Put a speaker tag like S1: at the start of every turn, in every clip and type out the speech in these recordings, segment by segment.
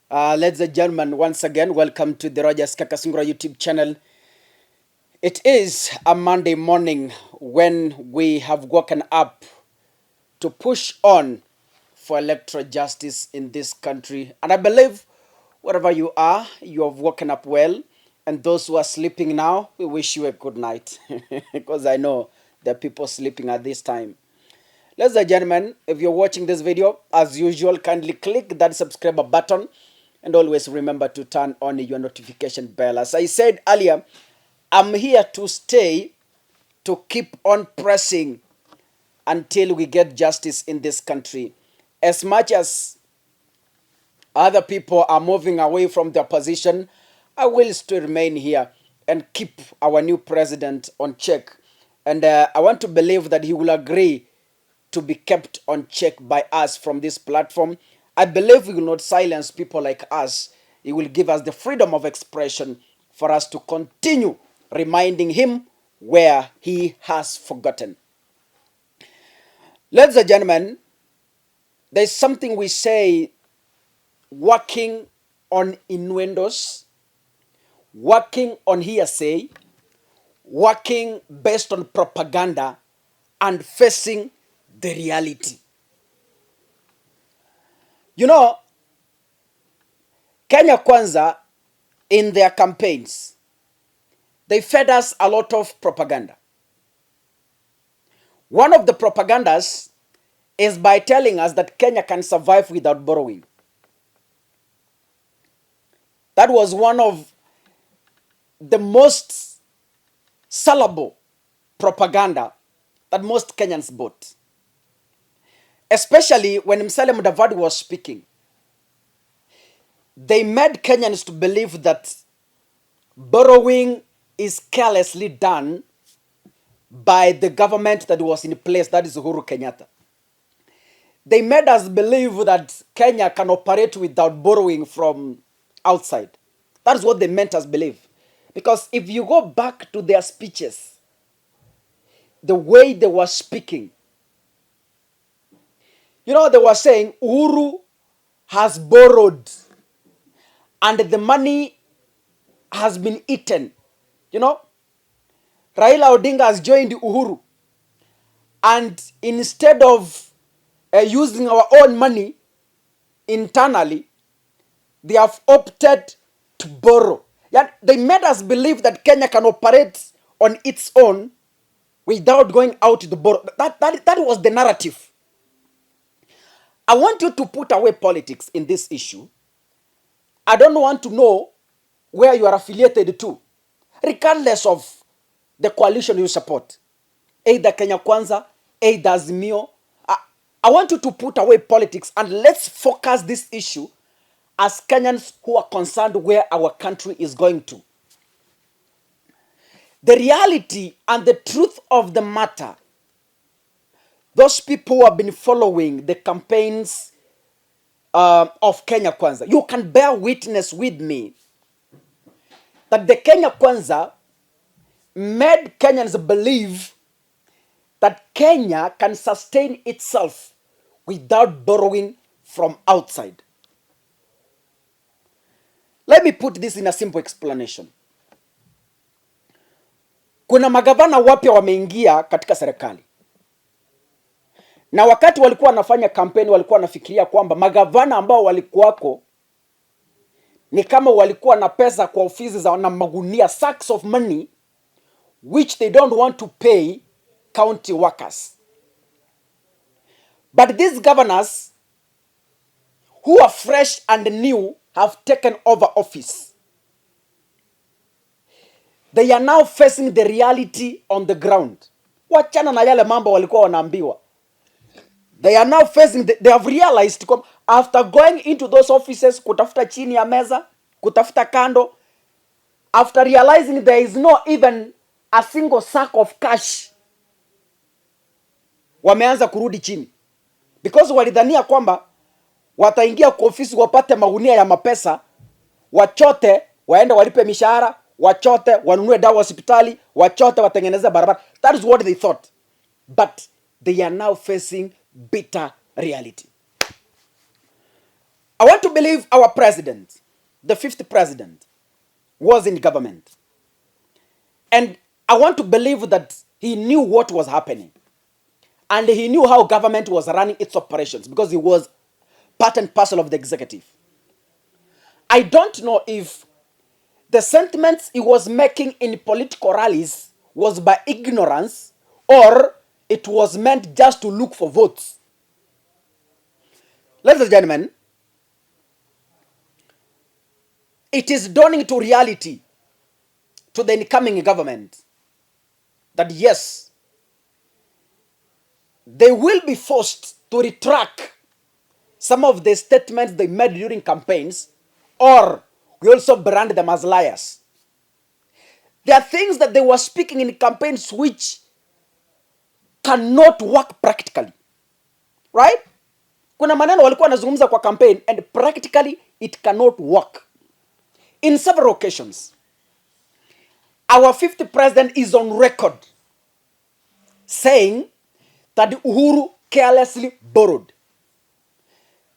S1: Ladies and gentlemen, once again, welcome to the Kakasungura YouTube channel. It is a Monday morning when we have woken up to push on for electoral justice in this country. And I believe wherever you have woken up well. And those who are sleeping now, we wish you a good night. Because I know there are people sleeping at this time. Ladies and gentlemen, if you're watching this video, as usual, kindly click that subscribe button and always remember to turn on your notification bell. As I said earlier, I'm here to stay, to keep on pressing until we get justice in this country. As much as other people are moving away from their position, I will still remain here and keep our new president on check. And I want to believe that he will agree to be kept on check by us from this platform. I believe we will not silence people like us. He will give us the freedom of expression for us to continue reminding him where he has forgotten. Ladies and gentlemen, there's something we say: working on innuendos, working on hearsay, working based on propaganda, and facing the reality. You know, Kenya Kwanza, in their campaigns, they fed us a lot of propaganda. One of the propagandas is by telling us that Kenya can survive without borrowing. That was one of the most sellable propaganda that most Kenyans bought. Especially when Musalia Mudavadi was speaking. They made Kenyans to believe that borrowing is carelessly done by the government that was in place, that is Uhuru Kenyatta. They made us believe that Kenya can operate without borrowing from outside. That's what they meant us believe. Because if you go back to their speeches, the way they were speaking, you know, they were saying Uhuru has borrowed and the money has been eaten. You know, Raila Odinga has joined Uhuru, and instead of using our own money internally, they have opted to borrow. Yeah, they made us believe that Kenya can operate on its own without going out to borrow. That was the narrative. I want you to put away politics in this issue. I don't want to know where you are affiliated to, regardless of the coalition you support. Either Kenya Kwanza, either Azimio. I want you to put away politics and let's focus this issue as Kenyans who are concerned where our country is going to. The reality and the truth of the matter, those people who have been following the campaigns of Kenya Kwanza, you can bear witness with me that the Kenya Kwanza made Kenyans believe that Kenya can sustain itself without borrowing from outside. Let me put this in a simple explanation. Kuna magavana wapya wameingia katika serikali. Na wakati walikuwa wanafanya kampeni walikuwa wanafikiria kwamba magavana ambao walikuwako ni kama walikuwa na pesa kwa ofisi za na magunia, sacks of money which they don't want to pay county workers. But these governors who are fresh and new have taken over office. They are now facing the reality on the ground. Wachana na yale mambo walikuwa wanaambiwa. They are now facing, they have realized after going into those offices, kutafuta chini ya meza, kutafuta kando, after realizing there is no even a single sack of cash, wameanza kurudi chini. Because walidhania kwamba wataingia kwa ofisi wapate magunia ya mapesa, wachote, waende walipe mishahara, wachote, wanunue dawa hospitali, wachote, watengeneze barabara. That is what they thought. But they are now facing bitter reality. I want to believe our president, the fifth president, was in government. And I want to believe that he knew what was happening. And he knew how government was running its operations because he was part and parcel of the executive. I don't know if the sentiments he was making in political rallies was by ignorance or it was meant just to look for votes. Ladies and gentlemen, it is dawning to reality, to the incoming government, that yes, they will be forced to retract some of the statements they made during campaigns, or we also brand them as liars. There are things that they were speaking in campaigns which cannot work practically. Right? Kuna maneno walikuwa wanazungumza kwa campaign and practically it cannot work. In several occasions, our fifth president is on record saying that Uhuru carelessly borrowed.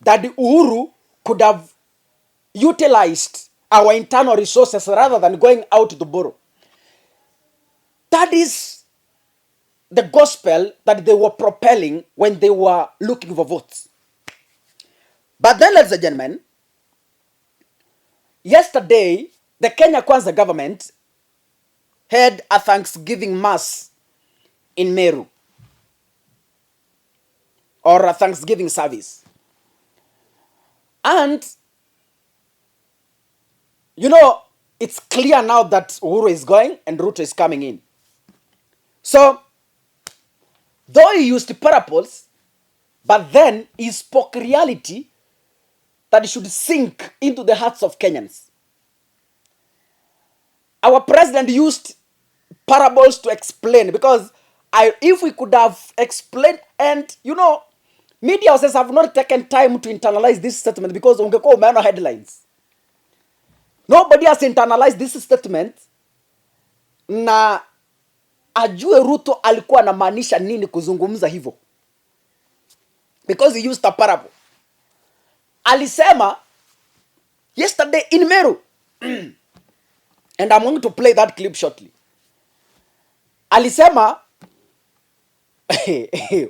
S1: That Uhuru could have utilized our internal resources rather than going out to borrow. That is the gospel that they were propelling when they were looking for votes. But then, ladies and gentlemen, yesterday, the Kenya Kwanza government had a Thanksgiving Mass in Meru, or a Thanksgiving service. And, you know, it's clear now that Uhuru is going and Ruto is coming in. So, though he used parables, but then he spoke reality that should sink into the hearts of Kenyans. Our president used parables to explain, because if we could have explained, and you know, media houses have not taken time to internalize this statement because ungekuwa umeona headlines. Nobody has internalized this statement na ajue Ruto alikuwa anamaanisha nini kuzungumza hivyo, because he used a parable. Alisema yesterday in Meru and I'm going to play that clip shortly. Alisema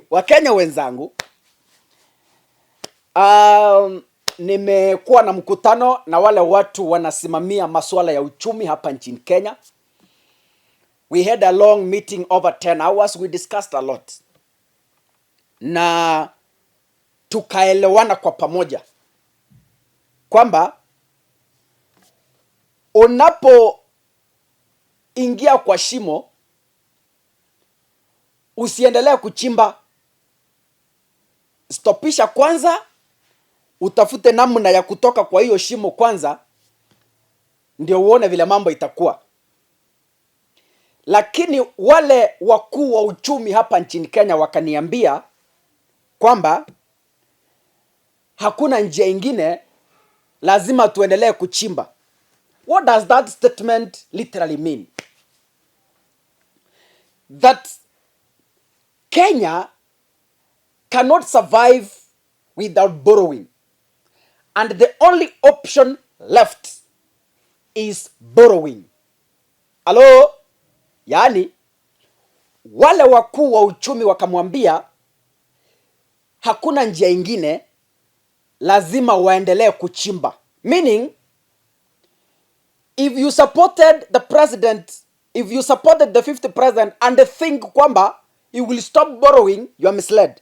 S1: Wakenya wenzangu, nimekuwa na mkutano na wale watu wanasimamia masuala ya uchumi hapa nchini Kenya. We had a long meeting over 10 hours. We discussed a lot. Na tukaelewana kwa pamoja kwamba unapo ingia kwa shimo usiendelee kuchimba. Stopisha kwanza, utafute namna ya kutoka kwa hiyo shimo kwanza, ndio uone vile mambo itakuwa. Lakini wale wakuu wa uchumi hapa nchini Kenya wakaniambia kwamba hakuna njia ingine, lazima tuendelee kuchimba. What does that statement literally mean? That Kenya cannot survive without borrowing. And the only option left is borrowing. Hello? Yaani, wale wakuu wa uchumi wakamwambia hakuna njia ingine, lazima waendelee kuchimba. Meaning, if you supported the president, if you supported the fifth president and think kwamba he will stop borrowing, you are misled.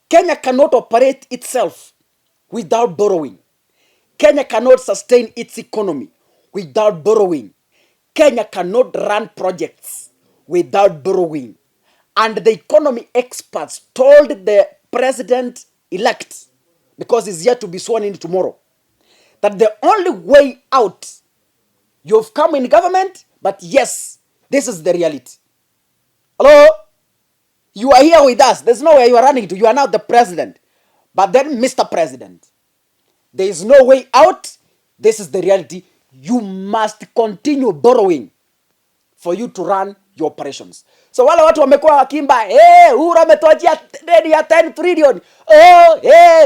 S1: Kenya cannot operate itself without borrowing. Kenya cannot sustain its economy without borrowing. Kenya cannot run projects without borrowing. And the economy experts told the president-elect, because he's yet to be sworn in tomorrow, that the only way out, you've come in government, but yes, this is the reality. Hello? You are here with us. There's nowhere you are running to. You are now the president. But then, Mr. President, there is no way out. This is the reality. You must continue borrowing for you to run your operations. So wale watu wamekuwa wakimba, Uhuru ametuachia deni ya 10 trillion.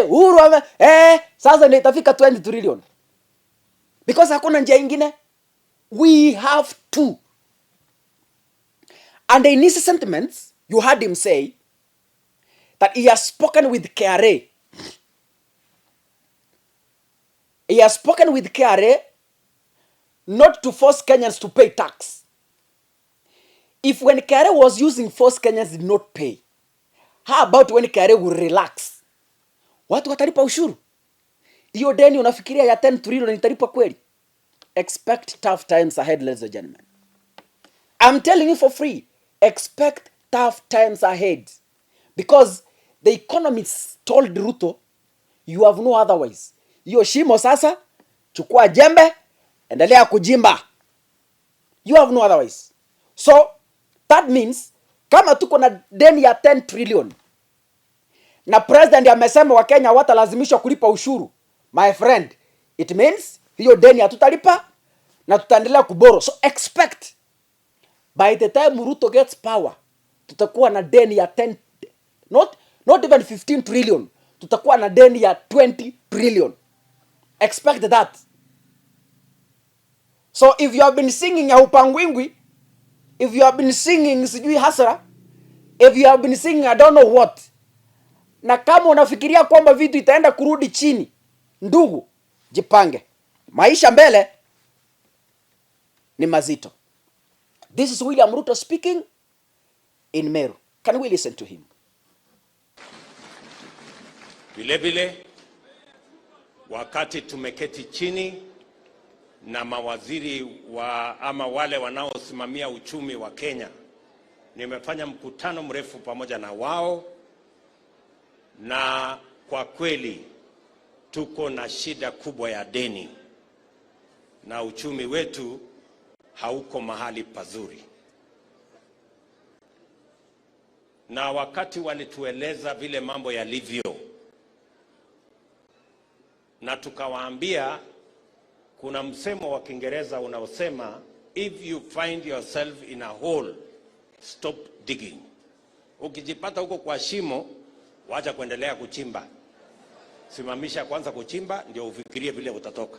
S1: Uhuru sasa ndio itafika 20 trillion. Because hakuna njia ingine. We have to. And in his sentiments, you heard him say that he has spoken with KRA. He has spoken with KRA not to force Kenyans to pay tax. If when KRA was using force, Kenyans did not pay. How about when KRA will relax? Watu watalipa ushuru. Hiyo deni unafikiria ya 10 trillion italipa kweli? Expect tough times ahead, ladies and gentlemen. I'm telling you for free. Expect tough times ahead. Because the economists told Ruto, you have no other ways. Hiyo shimo sasa, chukua jembe, endelea kujimba. You have no other ways. So, that means, kama tuko na deni ya 10 trillion, na president amesema wa Kenya watalazimishwa kulipa ushuru, my friend, it means, hiyo deni hatutalipa, na tutaendelea kuboro. So, expect, by the time Ruto gets power, tutakuwa na deni ya 10, not even 15 trillion, tutakuwa na deni ya 20 trillion. Expect that. So if you have been singing ya upangwingwi, if you have been singing sijui hasara, if you have been singing I don't know what, na kama unafikiria kwamba vitu itaenda kurudi chini, ndugu, jipange. Maisha mbele ni mazito. This is William Ruto speaking in Meru. Can we listen to him?
S2: Vilevile, wakati tumeketi chini na mawaziri ama wale wanaosimamia uchumi wa Kenya, nimefanya mkutano mrefu pamoja na wao, na kwa kweli tuko na shida kubwa ya deni na uchumi wetu hauko mahali pazuri. Na wakati walitueleza vile mambo yalivyo, na tukawaambia kuna msemo wa Kiingereza unaosema, if you find yourself in a hole, stop digging. Ukijipata huko kwa shimo, wacha kuendelea kuchimba. Simamisha kwanza kuchimba ndio ufikirie vile utatoka.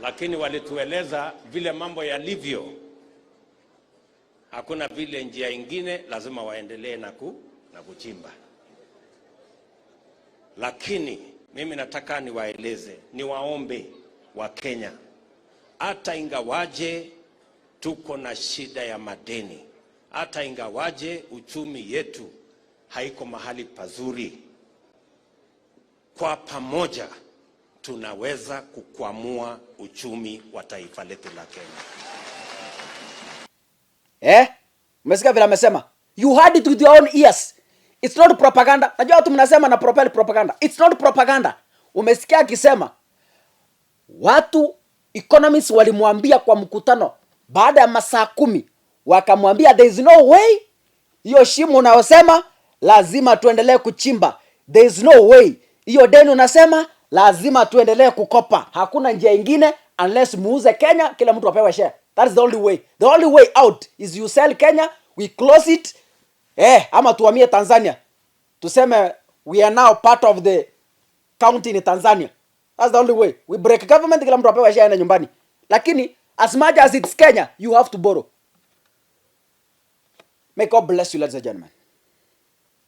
S2: Lakini walitueleza vile mambo yalivyo, hakuna vile njia ingine, lazima waendelee na kuchimba. Lakini mimi nataka niwaeleze, niwaombe wa Kenya, hata ingawaje tuko na shida ya madeni, hata ingawaje uchumi yetu haiko mahali pazuri, kwa pamoja tunaweza kukwamua uchumi wa taifa letu la Kenya.
S1: Umesikia vile amesema? You heard it with your own ears. It's not propaganda. Najua watu mnasema na propaganda. It's not propaganda. Umesikia akisema, watu economists walimwambia kwa mkutano baada ya masaa 10, wakamwambia there is no way hiyo shimo unayosema lazima tuendelee kuchimba. There is no way hiyo deni unasema lazima tuendelee kukopa. Hakuna njia ingine unless muuze Kenya, kila mtu apewe share. That is the only way. The only way out is you sell Kenya, we close it, ama tuhamie Tanzania. Tuseme we are now part of the county in Tanzania. That's the only way. We break government, kila mtu apewe share na nyumbani. Lakini as much as it's Kenya, you have to borrow. May God bless you, ladies and gentlemen.